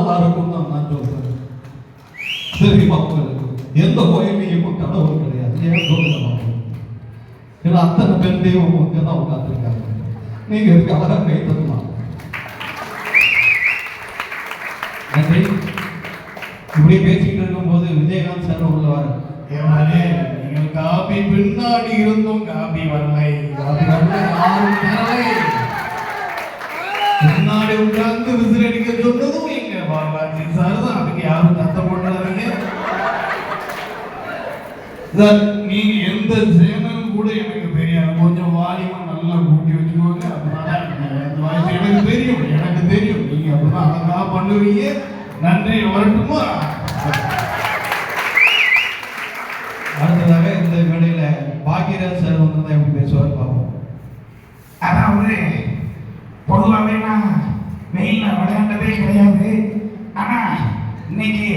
நல்லா இருக்கும் தான் நான் சொல்றேன். தெரியுமா உங்களுக்கு? எந்த கோயிலையும் கடவுள் கிடையாது. ஏன் சொல்லுங்க? ஏன்னா அத்தனை பெண் தெய்வம் இங்கே தான் உட்காந்துருக்காங்க. நீங்க இதுக்கு அழகாக கை தரலாம். நன்றி. இப்படி பேசிட்டு இருக்கும்போது விஜயகாந்த் சார் உள்ளவாரு. நீங்கள் காபி பின்னாடி இருந்தும் காபி வரலை, காபி வரலை, யாரும் தரலை. முன்னாடி உட்கார்ந்து விசில் அடிக்க சொன்னதும் எங்க பாலாஜி சார் தான். அதுக்கு யாரும் தத்த போட்டாருங்க சார். நீங்க எந்த சேனல் கூட எனக்கு தெரியாது. கொஞ்சம் வாலியமா நல்லா கூட்டி வச்சுக்கோங்க. அதனால அந்த வாய்ஸ் எனக்கு தெரியும், எனக்கு தெரியும். நீங்க அப்படிதான் அழகா பண்ணுவீங்க. நன்றி. வரட்டுமா? அடுத்ததாக இந்த மேடையில பாக்கியராஜ் சார் வந்து எப்படி பேசுவார் பார்ப்போம். அதாவது பொதுவாகவே நான் வெயில்ல விளையாண்டதே கிடையாது. ஆனா இன்னைக்கு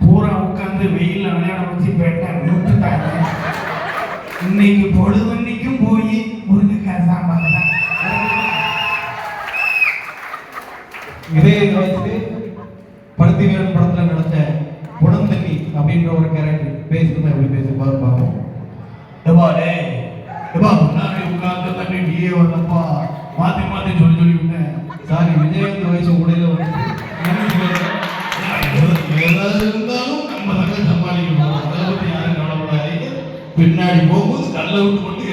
பூரா உட்காந்து வெயில்ல விளையாட வச்சு பேட்டை நிறுத்துட்டாங்க. இன்னைக்கு பொழுதன்னைக்கும் போய் முருங்கைக்காய் சாம்பார் தான். இதே வச்சுட்டு பருத்திவீரன் படத்துல நடந்த குணந்தண்ணி அப்படின்ற ஒரு கேரக்டர் பேசுறது எப்படி பேசி பார்ப்போம். முன்னாடி உட்கார்ந்து தண்ணி நீயே வரப்பா மாத்தி மாத்தி சொல்லி சொல்லி விட்டேன். சாரி, விஜயகாந்த் வயசு உடையில வந்து ஏதாவது இருந்தாலும் நம்ம தங்க சமாளிக்கணும். அதை பத்தி யாரும் கவலைப்படாதீங்க. பின்னாடி போகும்போது கல்லை விட்டு மட்டும்